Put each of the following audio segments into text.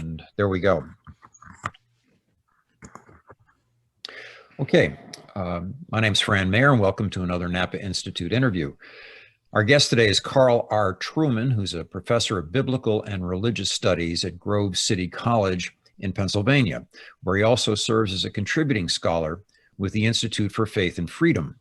And there we go. Okay, my name's Fran Mayer, and welcome to another Napa Institute interview. Our guest today is Carl R. Trueman, who's a professor of biblical and religious studies at Grove City College in Pennsylvania, where he also serves as a contributing scholar with the Institute for Faith and Freedom.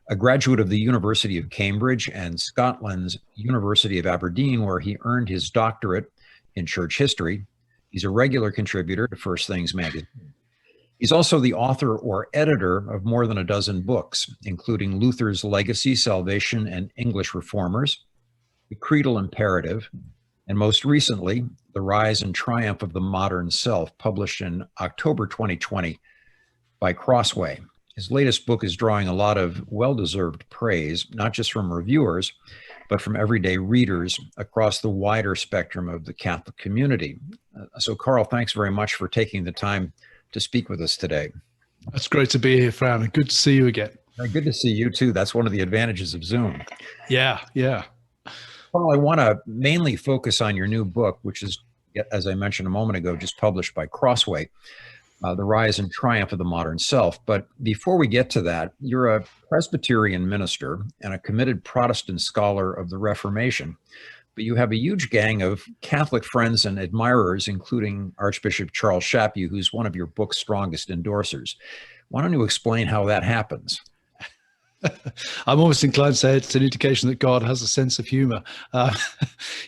A graduate of the University of Cambridge and Scotland's University of Aberdeen, where he earned his doctorate in church history. He's a regular contributor to First Things magazine. He's also the author or editor of more than a dozen books, including Luther's Legacy, Salvation, and English Reformers, The Creedal Imperative, and most recently, The Rise and Triumph of the Modern Self, published in October 2020 by Crossway. His latest book is drawing a lot of well-deserved praise, not just from reviewers, but from everyday readers across the wider spectrum of the Catholic community. So, Carl, thanks very much for taking the time to speak with us today. It's great to be here, Fran. Good to see you again. Good to see you too. That's one of the advantages of Zoom. Yeah. Well, I want to mainly focus on your new book, which is, as I mentioned a moment ago, just published by Crossway, The Rise and Triumph of the Modern Self. But before we get to that, you're a Presbyterian minister and a committed Protestant scholar of the Reformation. But you have a huge gang of Catholic friends and admirers, including Archbishop Charles Chaput, who's one of your book's strongest endorsers. Why don't you explain how that happens? I'm almost inclined to say it's an indication that God has a sense of humor.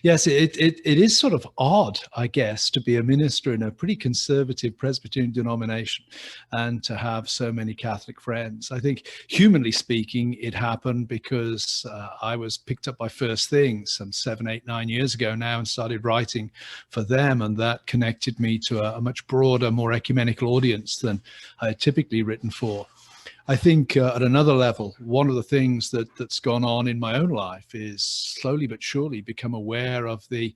Yes, it is sort of odd, I guess, to be a minister in a pretty conservative Presbyterian denomination and to have so many Catholic friends. I think, humanly speaking, it happened because I was picked up by First Things some 7, 8, 9 years ago now and started writing for them, and that connected me to a much broader, more ecumenical audience than I had typically written for. I think at another level, one of the things that's gone on in my own life is slowly but surely become aware of the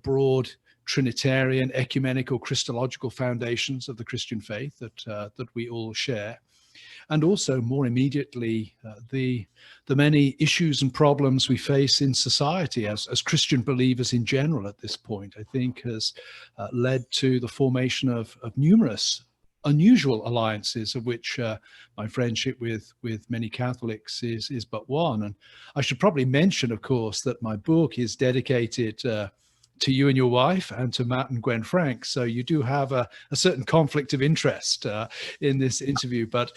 broad Trinitarian, ecumenical, Christological foundations of the Christian faith that we all share, and also more immediately the many issues and problems we face in society as Christian believers in general at this point. I think has led to the formation of numerous unusual alliances, of which my friendship with many Catholics is but one. And I should probably mention, of course, that my book is dedicated to you and your wife and to Matt and Gwen Frank. So you do have a certain conflict of interest in this interview. But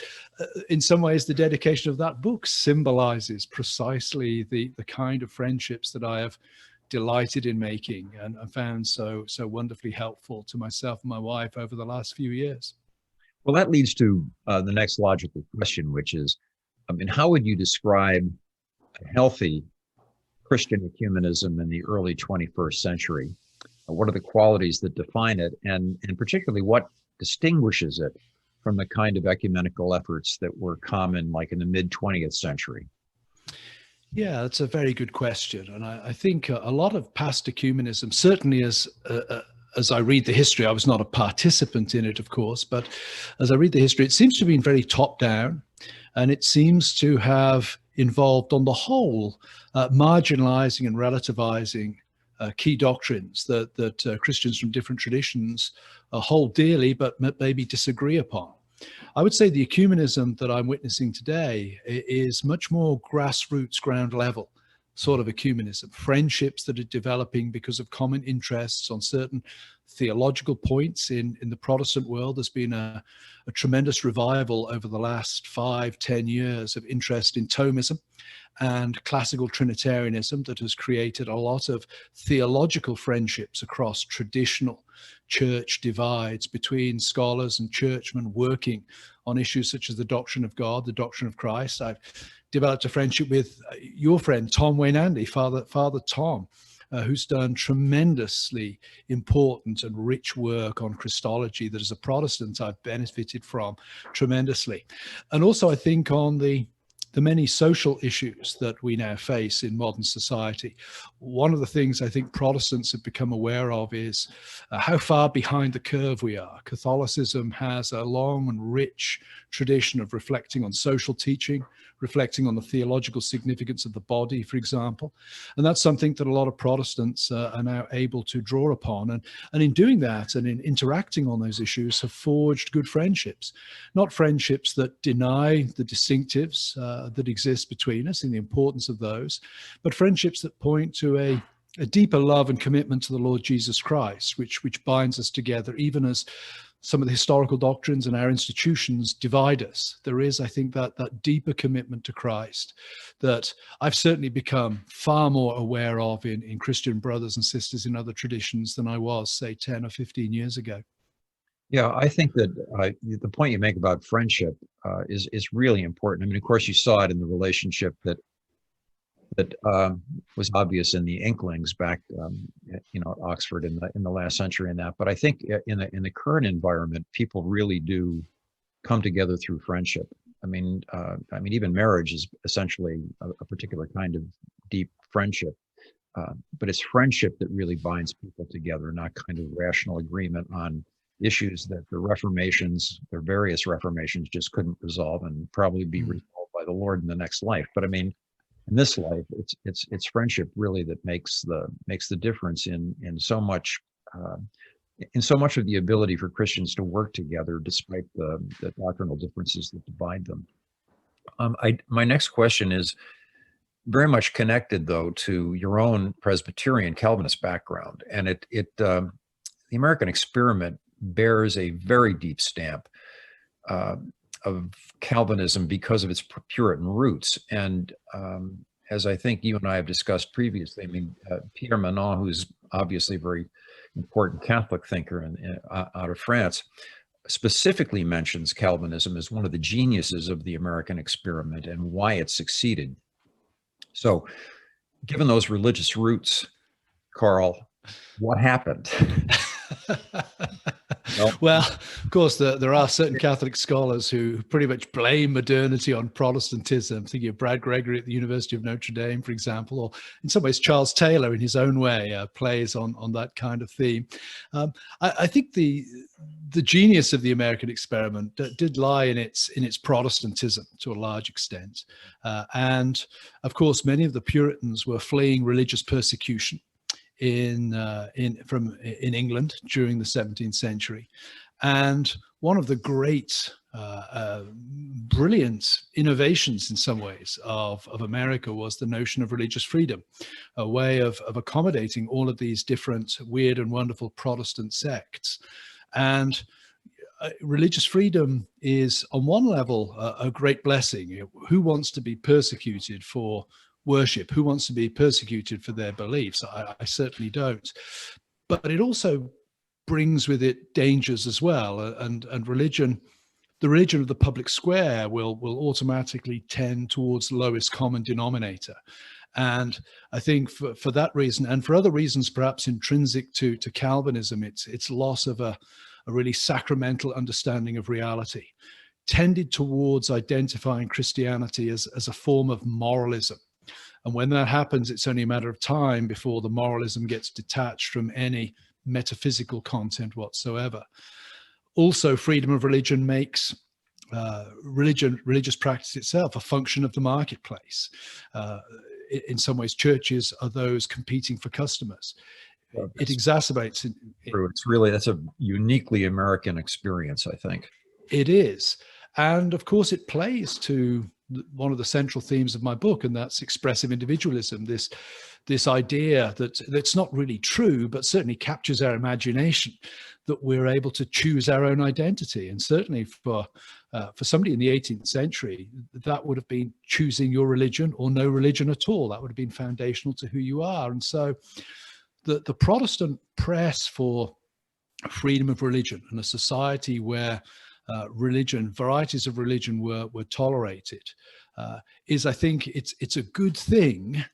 in some ways, the dedication of that book symbolizes precisely the kind of friendships that I have delighted in making and found so wonderfully helpful to myself and my wife over the last few years. Well, that leads to the next logical question, which is, how would you describe a healthy Christian ecumenism in the early 21st century? What are the qualities that define it, and particularly what distinguishes it from the kind of ecumenical efforts that were common like in the mid-20th century? Yeah, that's a very good question. And I think a lot of past ecumenism, certainly as I read the history, I was not a participant in it, of course, but as I read the history, it seems to have been very top down, and it seems to have involved on the whole marginalizing and relativizing key doctrines that Christians from different traditions hold dearly but maybe disagree upon. I would say the ecumenism that I'm witnessing today is much more grassroots, ground level sort of ecumenism, friendships that are developing because of common interests on certain theological points in the Protestant world. There's been a tremendous revival over the last 5-10 years of interest in Thomism and classical Trinitarianism that has created a lot of theological friendships across traditional church divides between scholars and churchmen working on issues such as the doctrine of God, the doctrine of Christ. I've developed a friendship with your friend, Tom Waynandi, Father Tom, who's done tremendously important and rich work on Christology that as a Protestant I've benefited from tremendously. And also I think on the the many social issues that we now face in modern society. One of the things I think Protestants have become aware of is how far behind the curve we are. Catholicism has a long and rich tradition of reflecting on social teaching, reflecting on the theological significance of the body, for example. And that's something that a lot of Protestants are now able to draw upon. And in doing that and in interacting on those issues have forged good friendships, not friendships that deny the distinctives that exist between us and the importance of those, but friendships that point to a deeper love and commitment to the Lord Jesus Christ, which binds us together, even as some of the historical doctrines and our institutions divide us. There is, I think, that deeper commitment to Christ that I've certainly become far more aware of in Christian brothers and sisters in other traditions than I was, say, 10 or 15 years ago. Yeah, I think that the point you make about friendship is really important. I mean, of course, you saw it in the relationship that was obvious in the Inklings back, at Oxford in the last century and that. But I think in the current environment, people really do come together through friendship. I mean, even marriage is essentially a particular kind of deep friendship. But it's friendship that really binds people together, not kind of rational agreement on issues that their various reformations just couldn't resolve and probably be resolved by the Lord in the next life. But I mean, in this life, it's friendship really that makes the difference in so much of the ability for Christians to work together despite the doctrinal differences that divide them. My next question is very much connected, though, to your own Presbyterian Calvinist background, and the American experiment bears a very deep stamp of Calvinism because of its Puritan roots. And as I think you and I have discussed previously, I mean, Pierre Manon, who's obviously a very important Catholic thinker out of France, specifically mentions Calvinism as one of the geniuses of the American experiment and why it succeeded. So, given those religious roots, Carl, what happened? Well, of course, there are certain Catholic scholars who pretty much blame modernity on Protestantism. I'm thinking of Brad Gregory at the University of Notre Dame, for example, or in some ways Charles Taylor in his own way plays on that kind of theme. I think the genius of the American experiment did lie in its Protestantism to a large extent. And of course, many of the Puritans were fleeing religious persecution in England during the 17th century. And one of the great, brilliant innovations in some ways of America was the notion of religious freedom, a way of accommodating all of these different weird and wonderful Protestant sects. And religious freedom is, on one level, a great blessing. Who wants to be persecuted for worship? Who wants to be persecuted for their beliefs? I certainly don't. But it also brings with it dangers as well. And religion, the religion of the public square will automatically tend towards the lowest common denominator. And I think for that reason, and for other reasons perhaps intrinsic to Calvinism, its loss of a really sacramental understanding of reality tended towards identifying Christianity as a form of moralism. And when that happens, it's only a matter of time before the moralism gets detached from any metaphysical content whatsoever. Also, freedom of religion makes religious practice itself a function of the marketplace. In some ways, churches are those competing for customers. It exacerbates. That's a uniquely American experience, I think. It is. And of course, it plays to one of the central themes of my book, and that's expressive individualism, this idea that's not really true, but certainly captures our imagination, that we're able to choose our own identity. And certainly for somebody in the 18th century, that would have been choosing your religion or no religion at all. That would have been foundational to who you are. And so the Protestant press for freedom of religion and a society where varieties of religion were tolerated, I think it's a good thing,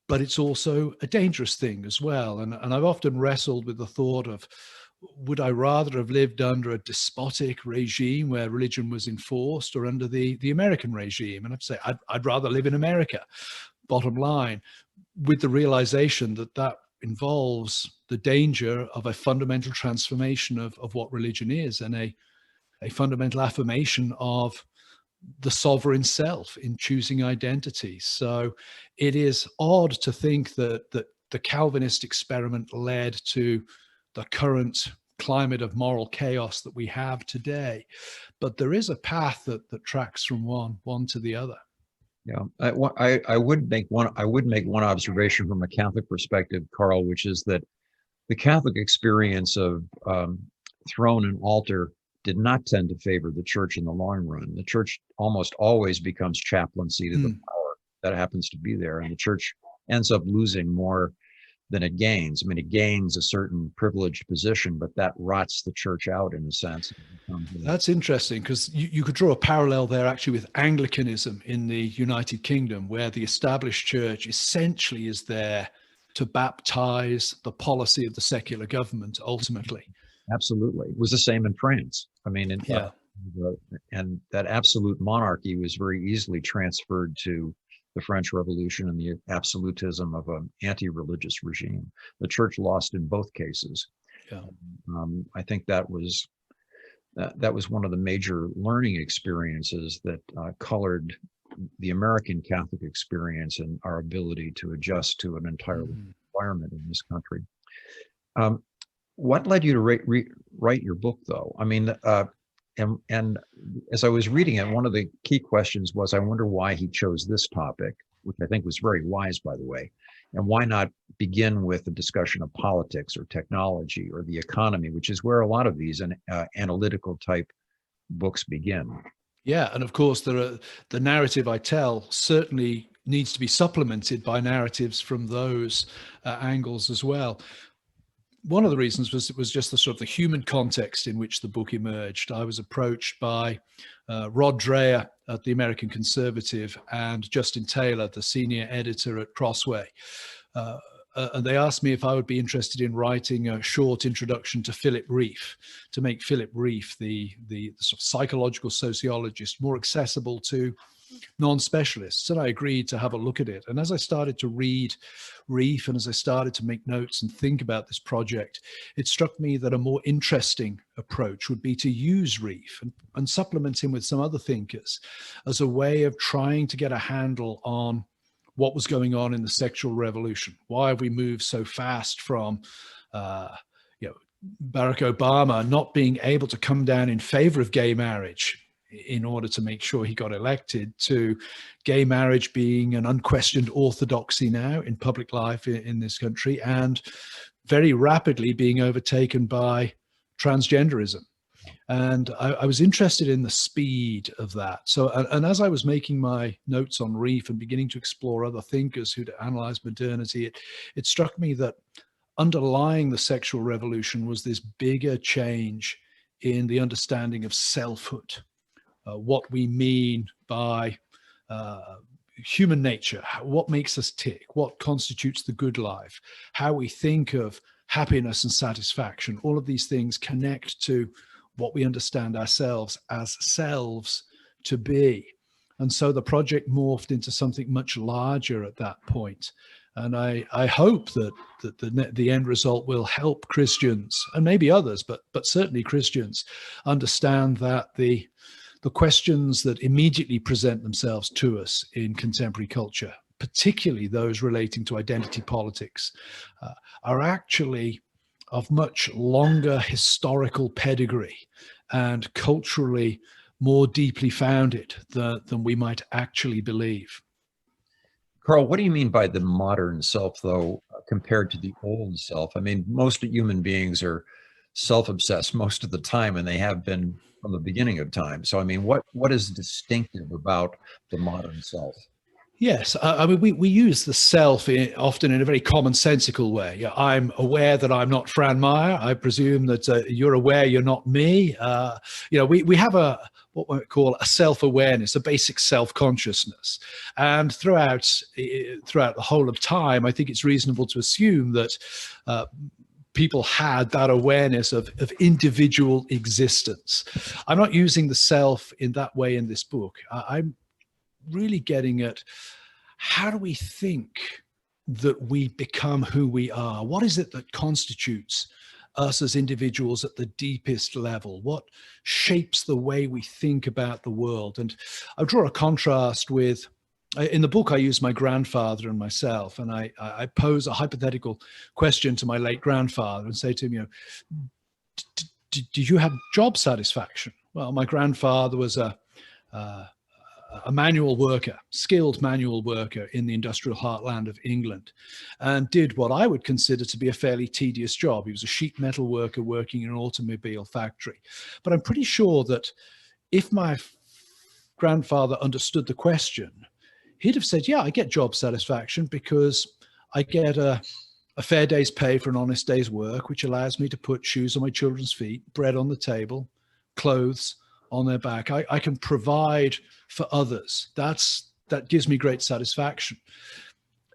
but it's also a dangerous thing as well. And I've often wrestled with the thought of, would I rather have lived under a despotic regime where religion was enforced, or under the American regime? And I'd say I'd rather live in America, bottom line, with the realization that that involves the danger of a fundamental transformation of what religion is, and a fundamental affirmation of the sovereign self in choosing identity. So it is odd to think that the Calvinist experiment led to the current climate of moral chaos that we have today. But there is a path that tracks from one to the other. Yeah, I would make one observation from a Catholic perspective, Carl, which is that the Catholic experience of throne and altar did not tend to favor the church in the long run. The church almost always becomes chaplaincy to the power that happens to be there, and the church ends up losing more than it gains. I mean, it gains a certain privileged position, but that rots the church out in a sense. That's interesting, because you could draw a parallel there actually with Anglicanism in the United Kingdom, where the established church essentially is there to baptize the policy of the secular government ultimately. Absolutely. It was the same in France. I mean, and that absolute monarchy was very easily transferred to the French Revolution and the absolutism of an anti-religious regime. The church lost in both cases. Yeah. I think that was one of the major learning experiences that colored the American Catholic experience and our ability to adjust to an entirely new environment in this country. What led you to write your book, though? I mean, and as I was reading it, one of the key questions was, I wonder why he chose this topic, which I think was very wise, by the way, and why not begin with a discussion of politics or technology or the economy, which is where a lot of these analytical type books begin. Yeah, and of course, the narrative I tell certainly needs to be supplemented by narratives from those angles as well. One of the reasons was just the sort of the human context in which the book emerged. I was approached by Rod Dreher at the American Conservative and Justin Taylor, the senior editor at Crossway. And they asked me if I would be interested in writing a short introduction to Philip Rieff, to make Philip Rieff, the sort of psychological sociologist, more accessible to non-specialists. And I agreed to have a look at it. And as I started to read Rieff, and as I started to make notes and think about this project, it struck me that a more interesting approach would be to use Rieff and supplement him with some other thinkers as a way of trying to get a handle on what was going on in the sexual revolution. Why have we moved so fast from Barack Obama not being able to come down in favor of gay marriage in order to make sure he got elected, to gay marriage being an unquestioned orthodoxy now in public life in this country, and very rapidly being overtaken by transgenderism. And I was interested in the speed of that. So, and as I was making my notes on Rieff and beginning to explore other thinkers who'd analyzed modernity, it struck me that underlying the sexual revolution was this bigger change in the understanding of selfhood. What we mean by human nature, what makes us tick, what constitutes the good life, how we think of happiness and satisfaction. All of these things connect to what we understand ourselves as selves to be. And so the project morphed into something much larger at that point. And I hope that the end result will help Christians, and maybe others, but certainly Christians, understand that the questions that immediately present themselves to us in contemporary culture, particularly those relating to identity politics, are actually of much longer historical pedigree and culturally more deeply founded than we might actually believe. Carl, what do you mean by the modern self, though, compared to the old self? I mean, most human beings are self-obsessed most of the time, and they have been from the beginning of time. So, I mean, what is distinctive about the modern self? Yes, I mean, we use the self often in a very commonsensical way. Yeah, I'm aware that I'm not Fran Meyer. I presume that you're aware you're not me. We have what we call a self-awareness, a basic self-consciousness. And throughout the whole of time, I think it's reasonable to assume that people had that awareness of individual existence. I'm not using the self in that way in this book. I'm really getting at, how do we think that we become who we are? What is it that constitutes us as individuals at the deepest level? What shapes the way we think about the world? And I draw a contrast with, in the book, I use my grandfather and myself, and I pose a hypothetical question to my late grandfather and say to him, did you have job satisfaction? Well, my grandfather was a manual worker, skilled manual worker in the industrial heartland of England, and did what I would consider to be a fairly tedious job. He was a sheet metal worker working in an automobile factory. But I'm pretty sure that if my grandfather understood the question, he'd have said, yeah, I get job satisfaction because I get a fair day's pay for an honest day's work, which allows me to put shoes on my children's feet, bread on the table, clothes on their back. I can provide for others. That gives me great satisfaction.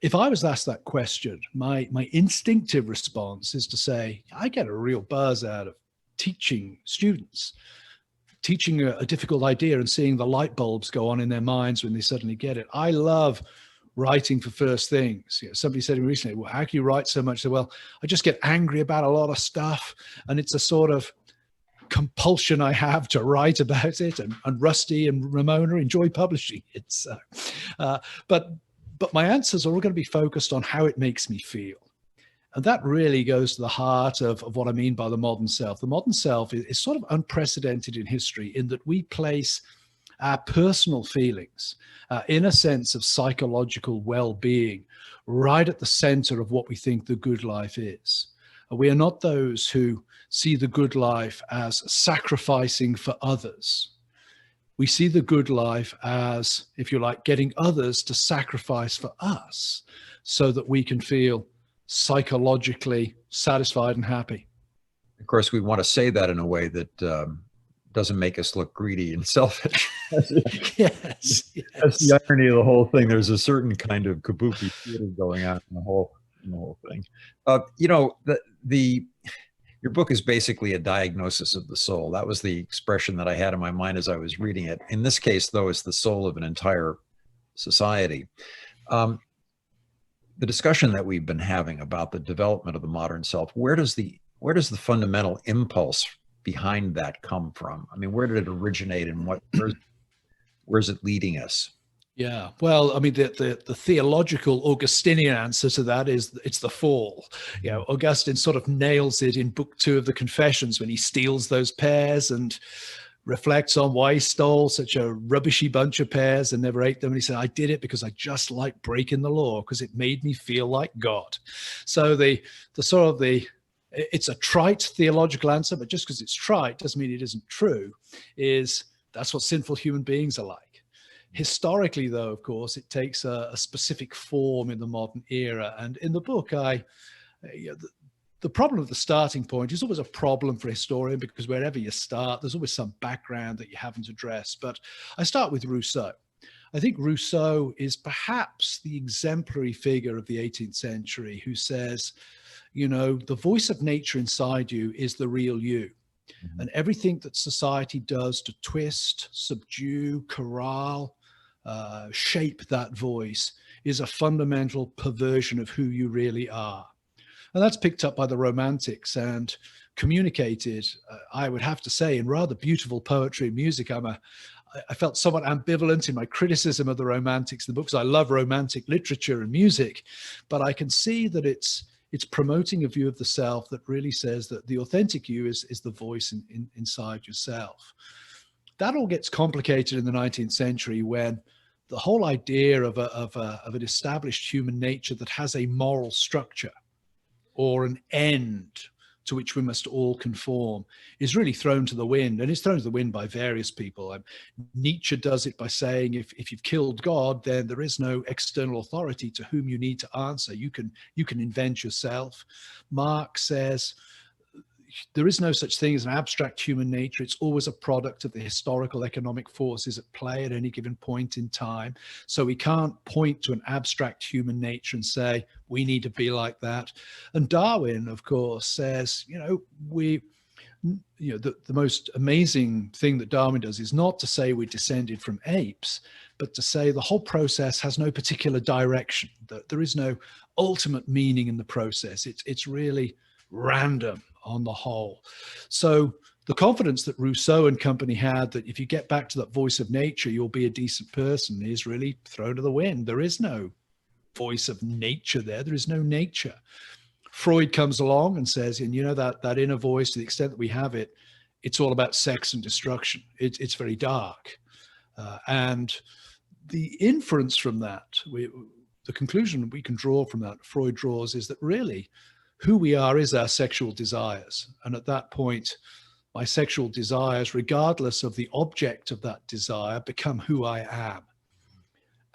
If I was asked that question, my instinctive response is to say, I get a real buzz out of teaching students, teaching a difficult idea and seeing the light bulbs go on in their minds when they suddenly get it. I love writing for first things. Somebody said to me recently, well, how can you write so much? I said, well, I just get angry about a lot of stuff, and it's a sort of compulsion I have to write about it. And Rusty and Ramona enjoy publishing it. But my answers are all going to be focused on how it makes me feel. And that really goes to the heart of what I mean by the modern self. The modern self is sort of unprecedented in history in that we place our personal feelings, inner sense of psychological well-being, right at the center of what we think the good life is. We are not those who see the good life as sacrificing for others. We see the good life as, if you like, getting others to sacrifice for us so that we can feel psychologically satisfied and happy. Of course, we want to say that in a way that doesn't make us look greedy and selfish. Yes. That's the irony of the whole thing. There's a certain kind of kabuki theater going on in the whole thing. Your book is basically a diagnosis of the soul. That was the expression that I had in my mind as I was reading it. In this case, though, it's the soul of an entire society. The discussion that we've been having about the development of the modern self, where does the fundamental impulse behind that come from? I mean, where did it originate, and where's it leading us? Yeah, well, I mean, the theological Augustinian answer to that is it's the fall. Augustine sort of nails it in Book 2 of the Confessions when he steals those pears and reflects on why he stole such a rubbishy bunch of pears and never ate them. And he said, I did it because I just like breaking the law because it made me feel like God. So it's a trite theological answer, but just because it's trite doesn't mean it isn't true. That's what sinful human beings are like. Historically, though, of course, it takes a specific form in the modern era. And in the book, the problem of the starting point is always a problem for a historian, because wherever you start, there's always some background that you haven't addressed. But I start with Rousseau. I think Rousseau is perhaps the exemplary figure of the 18th century who says, the voice of nature inside you is the real you. Mm-hmm. And everything that society does to twist, subdue, corral, shape that voice is a fundamental perversion of who you really are. And that's picked up by the Romantics and communicated, I would have to say, in rather beautiful poetry and music. I felt somewhat ambivalent in my criticism of the Romantics in the book, because I love romantic literature and music, but I can see that it's promoting a view of the self that really says that the authentic you is the voice inside yourself. That all gets complicated in the 19th century when the whole idea of an established human nature that has a moral structure or an end to which we must all conform is really thrown to the wind. And it's thrown to the wind by various people. Nietzsche does it by saying, if you've killed God, then there is no external authority to whom you need to answer. You can invent yourself. Marx says, there is no such thing as an abstract human nature. It's always a product of the historical economic forces at play at any given point in time. So we can't point to an abstract human nature and say, we need to be like that. And Darwin, of course, says, the most amazing thing that Darwin does is not to say we descended from apes, but to say the whole process has no particular direction, that there is no ultimate meaning in the process. It's really random on the whole. So the confidence that Rousseau and company had that if you get back to that voice of nature, you'll be a decent person is really thrown to the wind. There is no voice of nature there. There is no nature. Freud comes along and says, and that inner voice, to the extent that we have it, it's all about sex and destruction. It's very dark. And the inference from that, the conclusion we can draw from that, Freud draws, is that really who we are is our sexual desires. And at that point, my sexual desires, regardless of the object of that desire, become who I am.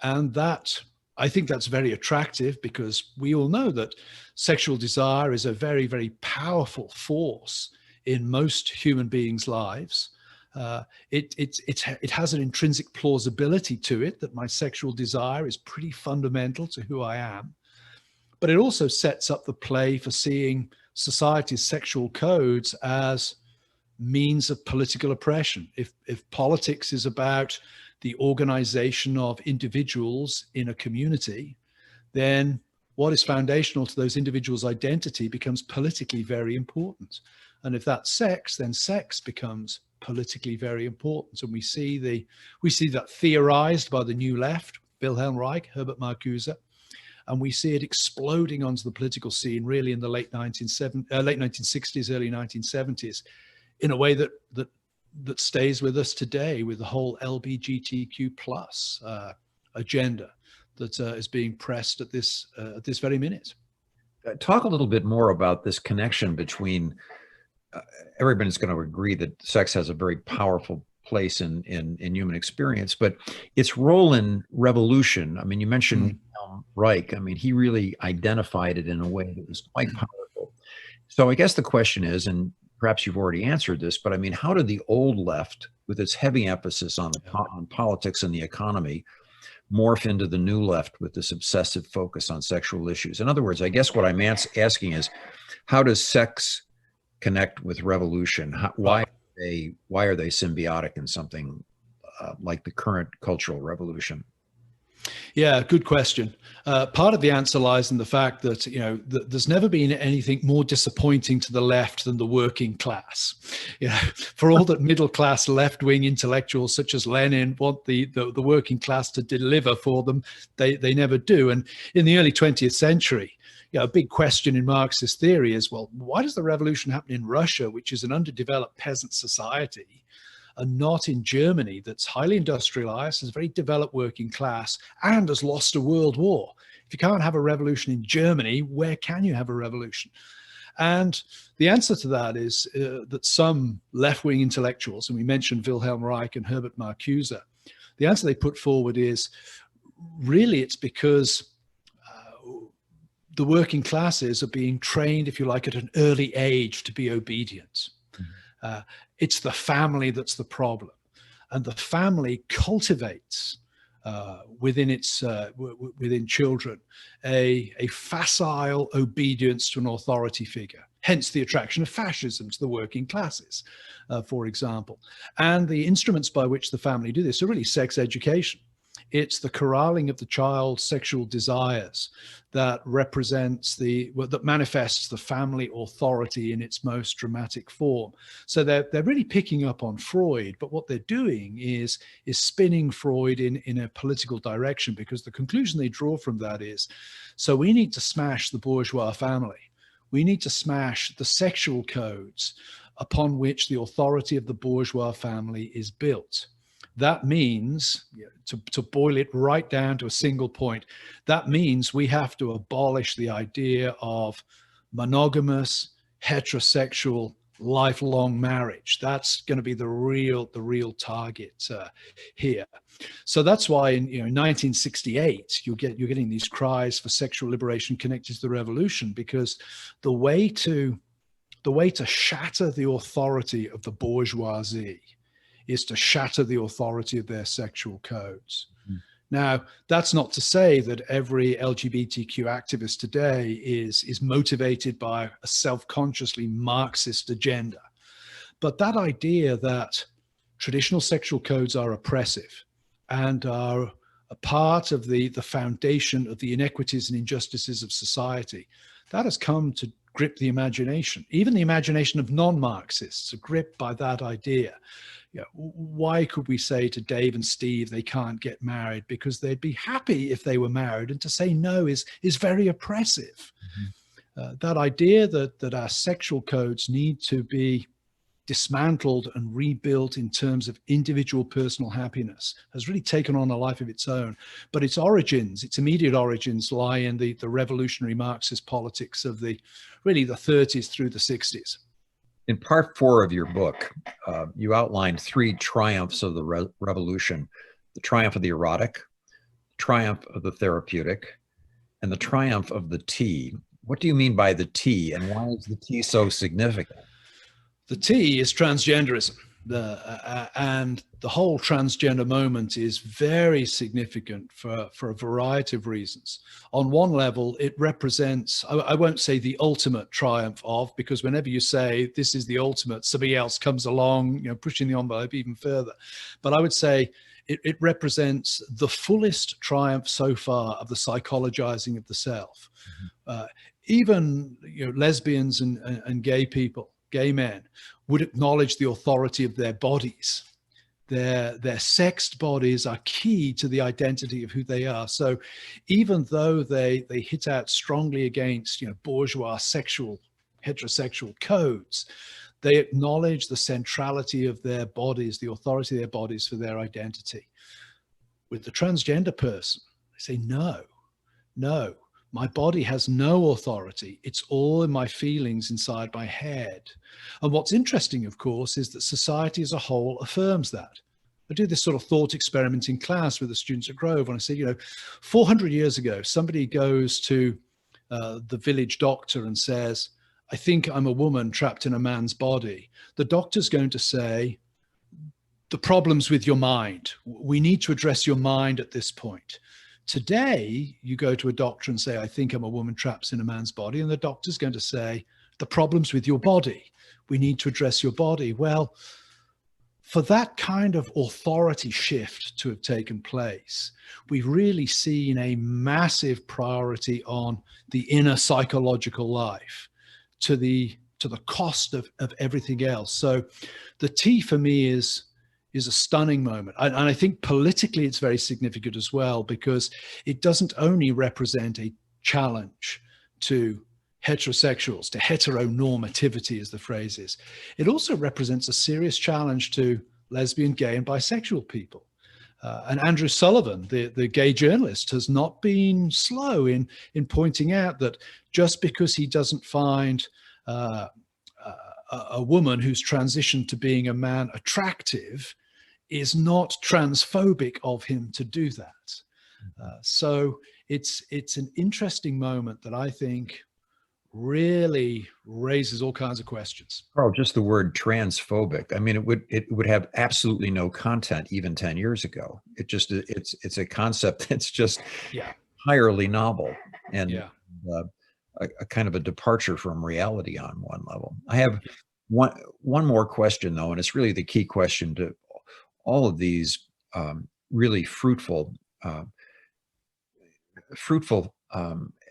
And that, I think that's very attractive, because we all know that sexual desire is a very, very powerful force in most human beings' lives. It has an intrinsic plausibility to it that my sexual desire is pretty fundamental to who I am. But it also sets up the play for seeing society's sexual codes as means of political oppression. If politics is about the organization of individuals in a community, then what is foundational to those individuals' identity becomes politically very important. And if that's sex, then sex becomes politically very important. And we see that theorized by the New Left, Wilhelm Reich, Herbert Marcuse, and we see it exploding onto the political scene really in the late 1960s, early 1970s, in a way that stays with us today, with the whole LGBTQ plus agenda that is being pressed at this very minute. Talk a little bit more about this connection between, everybody's going to agree that sex has a very powerful place in human experience, but its role in revolution. I mean, you mentioned Reich. I mean, he really identified it in a way that was quite powerful. So I guess the question is, and perhaps you've already answered this, but I mean, how did the old left, with its heavy emphasis on politics and the economy, morph into the new left with this obsessive focus on sexual issues? In other words, I guess what I'm asking is, how does sex connect with revolution? Why are they symbiotic in something like the current cultural revolution? Yeah, good question. Part of the answer lies in the fact that, there's never been anything more disappointing to the left than the working class. For all that middle class left-wing intellectuals such as Lenin want the working class to deliver for them, they never do. And in the early 20th century, a big question in Marxist theory is, well, why does the revolution happen in Russia, which is an underdeveloped peasant society, and not in Germany, that's highly industrialized, has a very developed working class, and has lost a world war? If you can't have a revolution in Germany, where can you have a revolution? And the answer to that is that some left-wing intellectuals, and we mentioned Wilhelm Reich and Herbert Marcuse, the answer they put forward is, really it's because the working classes are being trained, if you like, at an early age to be obedient. It's the family that's the problem. And the family cultivates within children a facile obedience to an authority figure. Hence the attraction of fascism to the working classes, for example. And the instruments by which the family do this are really sex education. It's the corralling of the child's sexual desires that that manifests the family authority in its most dramatic form. So they're really picking up on Freud, but what they're doing is spinning Freud in a political direction, because the conclusion they draw from that is, so we need to smash the bourgeois family. We need to smash the sexual codes upon which the authority of the bourgeois family is built. That means, to boil it right down to a single point, that means we have to abolish the idea of monogamous, heterosexual, lifelong marriage. That's going to be the real target here. So that's why in 1968 you're getting these cries for sexual liberation connected to the revolution, because the way to the way to shatter the authority of the bourgeoisie is to shatter the authority of their sexual codes. Mm. Now, that's not to say that every LGBTQ activist today is motivated by a self-consciously Marxist agenda. But that idea that traditional sexual codes are oppressive and are a part of the foundation of the inequities and injustices of society, that has come to grip the imagination. Even the imagination of non-Marxists are gripped by that idea. You know, why could we say to Dave and Steve they can't get married? Because they'd be happy if they were married, and to say no is very oppressive. Mm-hmm. That idea that our sexual codes need to be dismantled and rebuilt in terms of individual personal happiness has really taken on a life of its own. But its origins, its immediate origins, lie in the revolutionary Marxist politics of the 30s through the 60s. In part 4 of your book, you outlined 3 triumphs of the revolution: the triumph of the erotic, the triumph of the therapeutic, and the triumph of the T. What do you mean by the T, and why is the T so significant? The T is transgenderism. And the whole transgender moment is very significant for a variety of reasons. On one level, it represents, I won't say the ultimate triumph of, because whenever you say this is the ultimate, somebody else comes along, you know, pushing the envelope even further. But I would say it represents the fullest triumph so far of the psychologizing of the self. Mm-hmm. Even, you know, lesbians and gay people, gay men, would acknowledge the authority of their bodies. Their sexed bodies are key to the identity of who they are. So even though they hit out strongly against, you know, bourgeois sexual, heterosexual codes, they acknowledge the centrality of their bodies, the authority of their bodies for their identity. With the transgender person, they say, no. My body has no authority. It's all in my feelings inside my head. And what's interesting, of course, is that society as a whole affirms that. I do this sort of thought experiment in class with the students at Grove, and I say, you know, 400 years ago, somebody goes to the village doctor and says, I think I'm a woman trapped in a man's body. The doctor's going to say, the problem's with your mind. We need to address your mind at this point. Today, you go to a doctor and say, I think I'm a woman trapped in a man's body. And the doctor's going to say, the problem's with your body. We need to address your body. Well, for that kind of authority shift to have taken place, we've really seen a massive priority on the inner psychological life to the cost of everything else. So the T for me is a stunning moment. And I think politically it's very significant as well, because it doesn't only represent a challenge to heterosexuals, to heteronormativity, as the phrase is. It also represents a serious challenge to lesbian, gay, and bisexual people. And Andrew Sullivan, the gay journalist, has not been slow in pointing out that just because he doesn't find a woman who's transitioned to being a man attractive is not transphobic of him to do that. So it's an interesting moment that I think really raises all kinds of questions. Carl, just the word transphobic. I mean, it would have absolutely no content even 10 years ago. It's a concept that's just entirely novel and a kind of a departure from reality on one level. I have one more question though, and it's really the key question to all of these really fruitful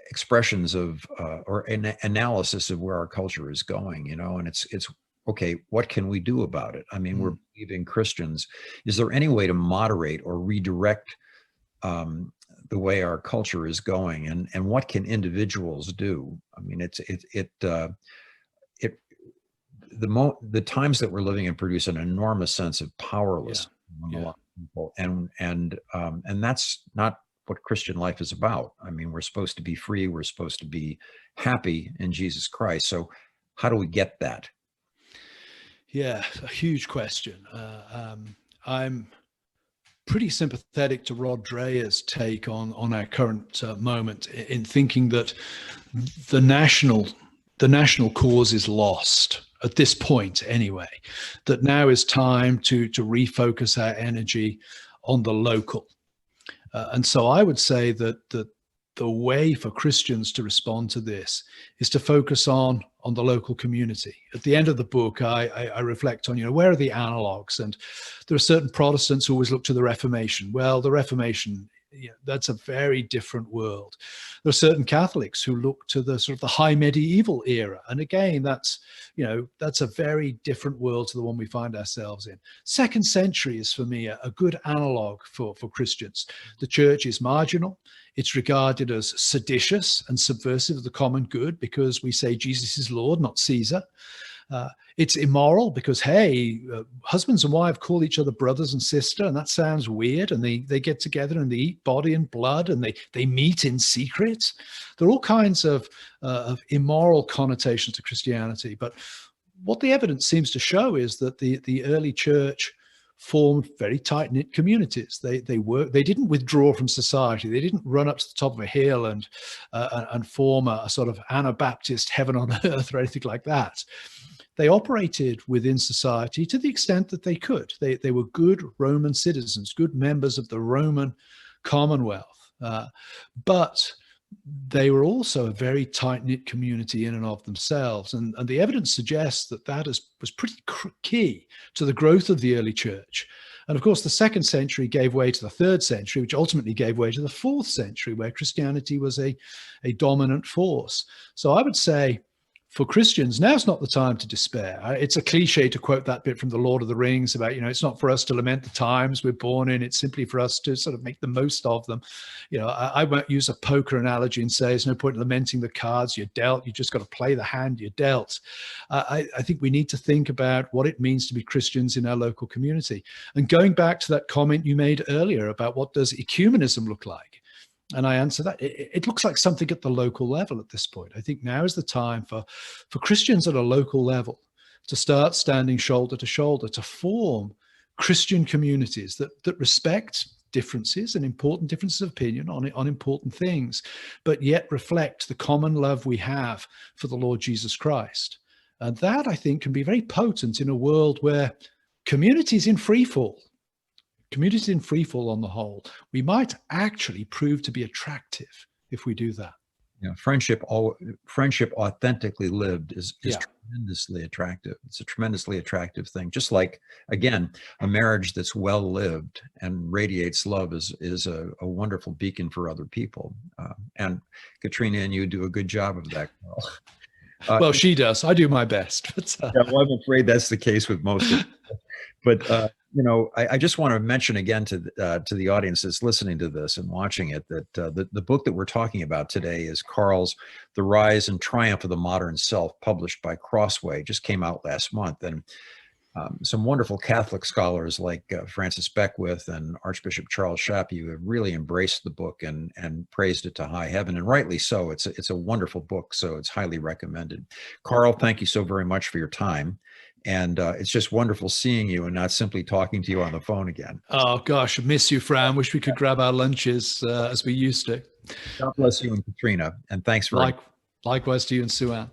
expressions of or an analysis of where our culture is going, you know, and it's okay, what can we do about it? I mean, we're believing Christians. Is there any way to moderate or redirect the way our culture is going, and what can individuals do? I mean, the times that we're living in produce an enormous sense of powerlessness among a lot of people, and that's not what Christian life is about. I mean, we're supposed to be free. We're supposed to be happy in Jesus Christ. So how do we get that? Yeah, a huge question. I'm pretty sympathetic to Rod Dreher's take on our current moment, in thinking that the national the national cause is lost at this point anyway, that now is time to refocus our energy on the local. And so I would say that the way for Christians to respond to this is to focus on the local community. At the end of the book, I reflect on, where are the analogs? And there are certain Protestants who always look to the Reformation. Well, the Reformation, that's a very different world. There are certain Catholics who look to the sort of the high medieval era. And again, that's a very different world to the one we find ourselves in. Second century is, for me, a good analog for Christians. The church is marginal. It's regarded as seditious and subversive of the common good because we say Jesus is Lord, not Caesar. It's immoral because, hey, husbands and wives call each other brothers and sister, and that sounds weird. And they get together and they eat body and blood, and they meet in secret. There are all kinds of immoral connotations to Christianity. But what the evidence seems to show is that the early church formed very tight-knit communities. They didn't withdraw from society. They didn't run up to the top of a hill and form a sort of Anabaptist heaven on earth or anything like that. They operated within society to the extent that they could. They were good Roman citizens, good members of the Roman Commonwealth. But they were also a very tight-knit community in and of themselves. And the evidence suggests that was pretty key to the growth of the early church. And of course, the second century gave way to the third century, which ultimately gave way to the fourth century, where Christianity was a dominant force. So I would say, for Christians, now's not the time to despair. It's a cliche to quote that bit from The Lord of the Rings about, it's not for us to lament the times we're born in. It's simply for us to sort of make the most of them. I won't use a poker analogy and say there's no point in lamenting the cards you're dealt. You just got to play the hand you're dealt. I think we need to think about what it means to be Christians in our local community. And going back to that comment you made earlier about what does ecumenism look like? And I answer that. It looks like something at the local level at this point. I think now is the time for Christians at a local level to start standing shoulder to shoulder, to form Christian communities that respect differences and important differences of opinion on important things, but yet reflect the common love we have for the Lord Jesus Christ. And that, I think, can be very potent in a world where communities in free fall on the whole, we might actually prove to be attractive if we do that. Friendship authentically lived is tremendously attractive. It's a tremendously attractive thing. Just like, again, a marriage that's well lived and radiates love is a wonderful beacon for other people. And Katrina and you do a good job of that, Carl. Well, she does. I do my best. But, well, I'm afraid that's the case with most of them. But I just want to mention again to the audience that's listening to this and watching it that the book that we're talking about today is Carl's The Rise and Triumph of the Modern Self, published by Crossway. Just came out last month, and some wonderful Catholic scholars like Francis Beckwith and Archbishop Charles Chaput have really embraced the book and praised it to high heaven, and rightly so. It's a wonderful book, so it's highly recommended. Carl, thank you so very much for your time. And it's just wonderful seeing you and not simply talking to you on the phone again. Oh, gosh, I miss you, Fran. Wish we could grab our lunches as we used to. God bless you and Katrina. And thanks for... Likewise to you and Sue Ann.